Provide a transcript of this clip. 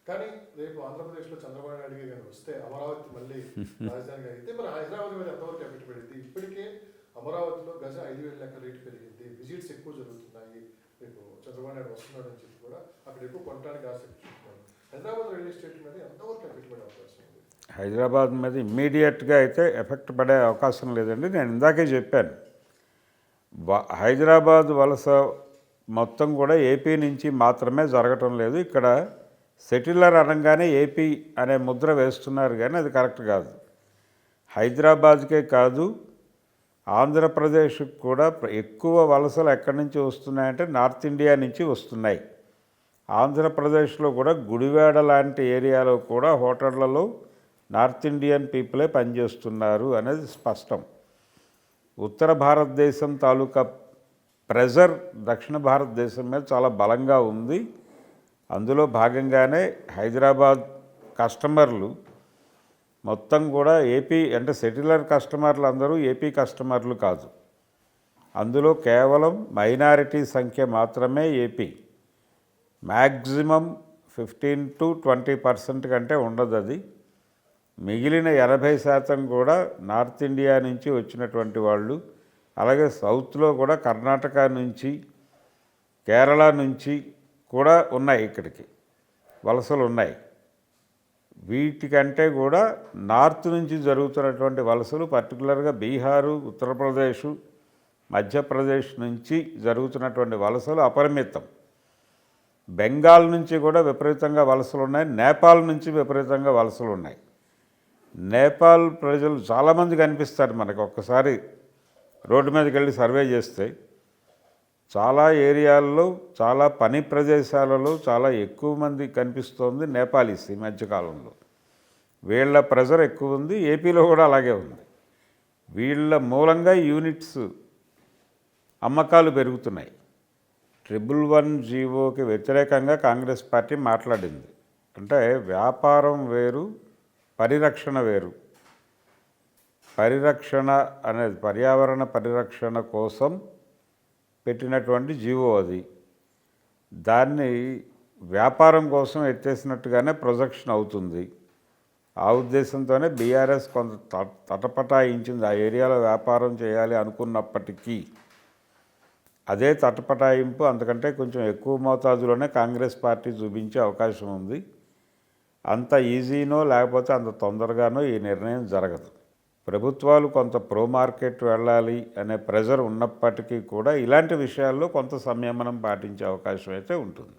కానీ రేపు ఆంధ్రప్రదేశ్లో చంద్రబాబు నాయుడు గారు వస్తే అమరావతి మళ్ళీ రాజధానిగా అయితే మరి హైదరాబాద్ మీద ఎంతవరకు ఎఫెక్ట్ పడింది? ఇప్పటికే అమరావతిలో గజ 5,000 లెక్క రేటు పెరిగింది, విజిట్స్ ఎక్కువ జరుగుతున్నాయి, రేపు చంద్రబాబు నాయుడు వస్తున్నాడు అని చెప్పి కూడా అక్కడ ఎక్కువ కొనడానికి ఆసక్తి చూపుతున్నారు. హైదరాబాద్ రియల్ ఎస్టేట్ మీద ఎంతవరకు ఎఫెక్ట్ పడే అవకాశం ఉంది? హైదరాబాద్ మీద ఇమ్మీడియట్గా అయితే ఎఫెక్ట్ పడే అవకాశం లేదండి. నేను ఇందాకే చెప్పాను, హైదరాబాద్ వలస మొత్తం కూడా ఏపీ నుంచి మాత్రమే జరగటం లేదు. ఇక్కడ సెటిలర్ అనగానే ఏపీ అనే ముద్ర వేస్తున్నారు, కానీ అది కరెక్ట్ కాదు. హైదరాబాద్కే కాదు, ఆంధ్రప్రదేశ్కి కూడా ఎక్కువ వలసలు ఎక్కడి నుంచి వస్తున్నాయంటే నార్త్ ఇండియా నుంచి వస్తున్నాయి. ఆంధ్రప్రదేశ్లో కూడా గుడివాడ లాంటి ఏరియాలో కూడా హోటళ్లలో నార్త్ ఇండియన్ పీపులే పనిచేస్తున్నారు అనేది స్పష్టం. ఉత్తర భారతదేశం తాలూకా ప్రెజర్ దక్షిణ భారతదేశం మీద చాలా బలంగా ఉంది. అందులో భాగంగానే హైదరాబాద్ కస్టమర్లు మొత్తం కూడా ఏపీ, అంటే సెటిలర్ కస్టమర్లు అందరూ ఏపీ కస్టమర్లు కాదు. అందులో కేవలం మైనారిటీ సంఖ్య మాత్రమే ఏపీ. మ్యాక్సిమం 15 to 20% కంటే ఉండదు అది. మిగిలిన 80% కూడా నార్త్ ఇండియా నుంచి వచ్చినటువంటి వాళ్ళు. అలాగే సౌత్లో కూడా కర్ణాటక నుంచి, కేరళ నుంచి కూడా ఉన్నాయి, ఇక్కడికి వలసలు ఉన్నాయి. వీటికంటే కూడా నార్త్ నుంచి జరుగుతున్నటువంటి వలసలు, పర్టికులర్గా బీహారు, ఉత్తరప్రదేశ్, మధ్యప్రదేశ్ నుంచి జరుగుతున్నటువంటి వలసలు అపరిమితం. బెంగాల్ నుంచి కూడా విపరీతంగా వలసలు ఉన్నాయి, నేపాల్ నుంచి విపరీతంగా వలసలు ఉన్నాయి. నేపాల్ ప్రజలు చాలామంది కనిపిస్తారు మనకు. ఒక్కసారి రోడ్డు మీదకి వెళ్ళి సర్వే చేస్తే చాలా ఏరియాల్లో, చాలా పని ప్రదేశాలలో చాలా ఎక్కువ మంది కనిపిస్తోంది నేపాలీస్ ఈ మధ్యకాలంలో. వీళ్ళ ప్రెజర్ ఎక్కువ ఉంది, ఏపీలో కూడా అలాగే ఉంది. వీళ్ళ మూలంగా యూనిట్స్ అమ్మకాలు పెరుగుతున్నాయి. 111 జీవోకి వ్యతిరేకంగా కాంగ్రెస్ పార్టీ మాట్లాడింది. అంటే వ్యాపారం వేరు, పరిరక్షణ వేరు. పరిరక్షణ అనేది పర్యావరణ పరిరక్షణ కోసం పెట్టినటువంటి జీవో అది. దాన్ని వ్యాపారం కోసం ఎత్తేసినట్టుగానే ప్రొజెక్షన్ అవుతుంది. ఆ ఉద్దేశంతోనే బీఆర్ఎస్ కొంత తటపటాయించింది. ఆ ఏరియాలో వ్యాపారం చేయాలి అనుకున్నప్పటికీ అదే తటపటాయింపు అంతకంటే కొంచెం ఎక్కువ మోతాదులోనే కాంగ్రెస్ పార్టీ చూపించే అవకాశం ఉంది. అంత ఈజీనో లేకపోతే అంత తొందరగానో ఈ నిర్ణయం జరగదు. ప్రభుత్వాలు కొంత ప్రో మార్కెట్ వెళ్ళాలి అనే ప్రెజర్ ఉన్నప్పటికీ కూడా ఇలాంటి విషయాల్లో కొంత సంయమనం పాటించే అవకాశం అయితే ఉంటుంది.